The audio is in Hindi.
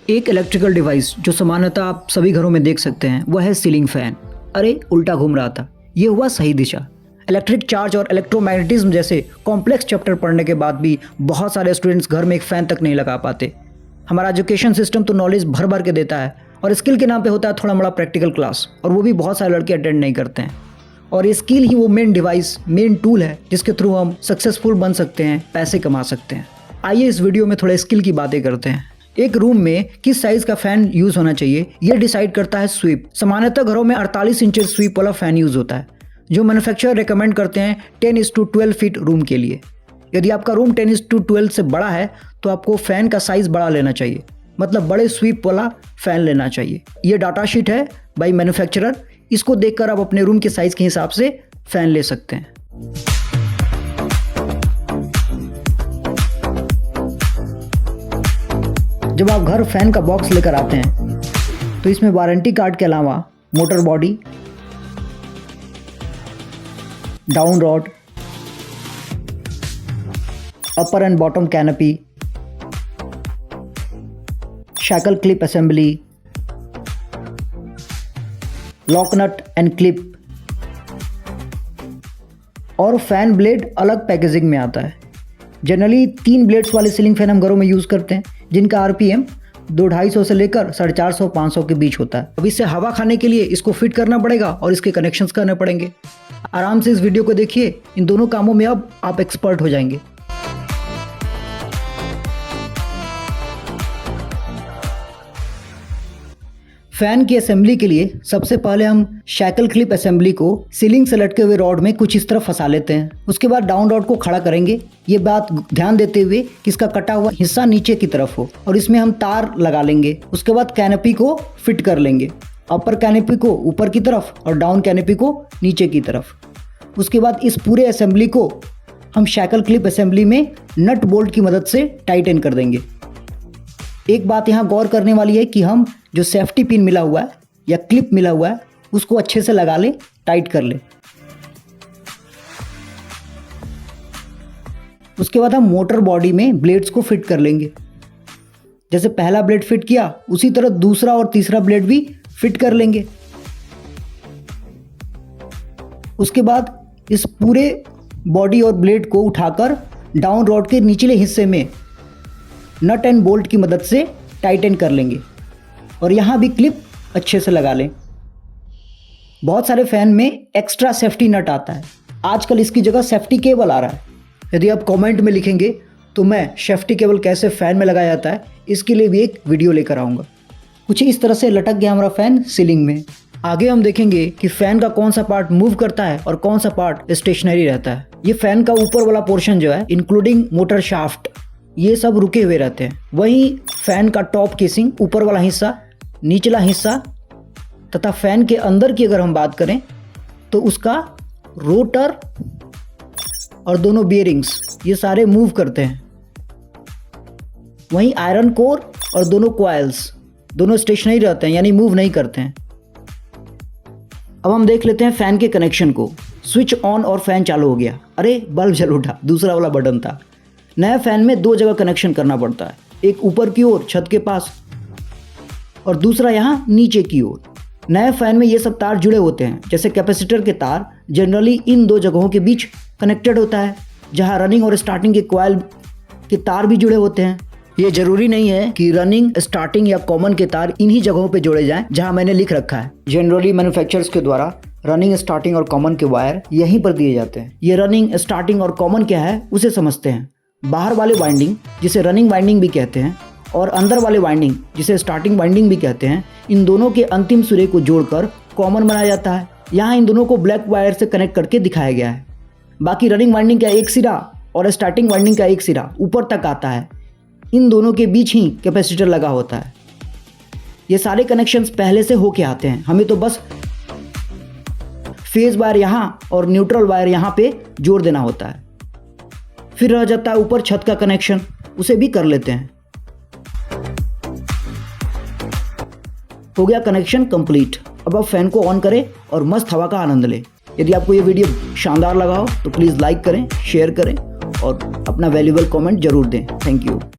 एक इलेक्ट्रिकल डिवाइस जो सामान्यतः आप सभी घरों में देख सकते हैं वह है सीलिंग फैन। अरे उल्टा घूम रहा था, ये हुआ सही दिशा। इलेक्ट्रिक चार्ज और इलेक्ट्रोमैग्नेटिज्म जैसे कॉम्प्लेक्स चैप्टर पढ़ने के बाद भी बहुत सारे स्टूडेंट्स घर में एक फ़ैन तक नहीं लगा पाते। हमारा एजुकेशन सिस्टम तो नॉलेज भर भर के देता है और स्किल के नाम पे होता है थोड़ा बड़ा प्रैक्टिकल क्लास, और वो भी बहुत सारे लड़के अटेंड नहीं करते हैं। और ये स्किल ही वो मेन डिवाइस, मेन टूल है जिसके थ्रू हम सक्सेसफुल बन सकते हैं, पैसे कमा सकते हैं। आइए इस वीडियो में थोड़े स्किल की बातें करते हैं। एक रूम में किस साइज का फैन यूज होना चाहिए ये डिसाइड करता है स्वीप। सामान्यतः घरों में 48 इंच स्वीप वाला फैन यूज होता है, जो मैन्युफैक्चरर रेकमेंड करते हैं 10:12 फीट रूम के लिए। यदि आपका रूम 10:12 से बड़ा है तो आपको फैन का साइज बड़ा लेना चाहिए, मतलब बड़े स्वीप वाला फैन लेना चाहिए। ये डाटा शीट है बाय मैन्युफैक्चरर, इसको देखकर आप अपने रूम के साइज के हिसाब से फैन ले सकते हैं। जब आप घर फैन का बॉक्स लेकर आते हैं तो इसमें वारंटी कार्ड के अलावा motor body, down rod, upper and bottom canopy, shackle clip assembly, lock nut and clip और फैन ब्लेड अलग पैकेजिंग में आता है। जनरली 3 ब्लेड्स वाले सीलिंग फैन हम घरों में यूज़ करते हैं, जिनका आरपीएम 250 से लेकर 450-500 के बीच होता है। अब इससे हवा खाने के लिए इसको फिट करना पड़ेगा और इसके कनेक्शंस करने पड़ेंगे। आराम से इस वीडियो को देखिए, इन दोनों कामों में अब आप एक्सपर्ट हो जाएंगे। फैन की असेंबली के लिए सबसे पहले हम शैकल क्लिप असेंबली को सीलिंग से लटके हुए रॉड में कुछ इस तरह फंसा लेते हैं। उसके बाद डाउन रॉड को खड़ा करेंगे। ये बात ध्यान देते हुए कि इसका कटा हुआ हिस्सा नीचे की तरफ हो, और इसमें हम तार लगा लेंगे। उसके बाद कैनपी को फिट कर लेंगे, अपर कैनपी को ऊपर की तरफ और डाउन कैनपी को नीचे की तरफ। उसके बाद इस पूरे असेंबली को हम शैकल क्लिप असेंबली में नट बोल्ट की मदद से टाइटन कर देंगे। एक बात यहाँ गौर करने वाली है कि हम जो सेफ्टी पिन मिला हुआ है या क्लिप मिला हुआ है उसको अच्छे से लगा लें, टाइट कर लें। उसके बाद हम मोटर बॉडी में ब्लेड्स को फिट कर लेंगे। जैसे पहला ब्लेड फिट किया उसी तरह दूसरा और तीसरा ब्लेड भी फिट कर लेंगे। उसके बाद इस पूरे बॉडी और ब्लेड को उठाकर डाउन रॉड के निचले हिस्से में नट एंड बोल्ट की मदद से टाइटन कर लेंगे, और यहाँ भी क्लिप अच्छे से लगा लें। बहुत सारे फैन में एक्स्ट्रा सेफ्टी नट आता है, आजकल इसकी जगह सेफ्टी केबल आ रहा है। यदि आप कमेंट में लिखेंगे तो मैं सेफ्टी केबल कैसे फ़ैन में लगाया जाता है इसके लिए भी एक वीडियो लेकर आऊँगा। कुछ इस तरह से लटक गया हमारा फ़ैन सीलिंग में। आगे हम देखेंगे कि फ़ैन का कौन सा पार्ट मूव करता है और कौन सा पार्ट स्टेशनरी रहता है। ये फ़ैन का ऊपर वाला पोर्शन जो है, इंक्लूडिंग मोटर शाफ्ट, ये सब रुके हुए रहते हैं। वहीं फैन का टॉप केसिंग, ऊपर वाला हिस्सा, निचला हिस्सा तथा फैन के अंदर की अगर हम बात करें तो उसका रोटर और दोनों बियरिंग्स ये सारे मूव करते हैं। वहीं आयरन कोर और दोनों कॉइल्स दोनों स्टेशनरी रहते हैं, यानी मूव नहीं करते हैं। अब हम देख लेते हैं फैन के कनेक्शन को। स्विच ऑन और फैन चालू हो गया। अरे बल्ब जल उठा, दूसरा वाला बटन था। नया फैन में 2 जगह कनेक्शन करना पड़ता है, एक ऊपर की ओर छत के पास और दूसरा यहाँ नीचे की ओर। नए फैन में ये सब तार जुड़े होते हैं। जैसे कैपेसिटर के तार जनरली इन 2 जगहों के बीच कनेक्टेड होता है, जहाँ रनिंग और स्टार्टिंग के कॉइल के तार भी जुड़े होते हैं। ये जरूरी नहीं है कि रनिंग, स्टार्टिंग या कॉमन के तार इन्हीं जगहों पे जोड़े जाएं जहाँ मैंने लिख रखा है। जनरली मैन्युफैक्चरर्स के द्वारा रनिंग, स्टार्टिंग और कॉमन के वायर यहीं पर दिए जाते हैं। ये रनिंग, स्टार्टिंग और कॉमन क्या है उसे समझते हैं। बाहर वाले वाइंडिंग जिसे रनिंग वाइंडिंग भी कहते हैं और अंदर वाले वाइंडिंग जिसे स्टार्टिंग वाइंडिंग भी कहते हैं, इन दोनों के अंतिम सिरे को जोड़कर कॉमन बनाया जाता है। यहाँ इन दोनों को ब्लैक वायर से कनेक्ट करके दिखाया गया है। बाकी रनिंग वाइंडिंग का एक सिरा और स्टार्टिंग वाइंडिंग का एक सिरा ऊपर तक आता है। इन दोनों के बीच ही कैपेसिटर लगा होता है। ये सारे कनेक्शंस पहले से होके आते हैं, हमें तो बस फेज वायर यहाँ और न्यूट्रल वायर यहाँ पे जोड़ देना होता है। फिर रह जाता है ऊपर छत का कनेक्शन, उसे भी कर लेते हैं। हो गया कनेक्शन कंप्लीट। अब आप फैन को ऑन करें और मस्त हवा का आनंद लें। यदि आपको ये वीडियो शानदार लगा हो तो प्लीज़ लाइक करें, शेयर करें और अपना वैल्यूएबल कमेंट जरूर दें। Thank you.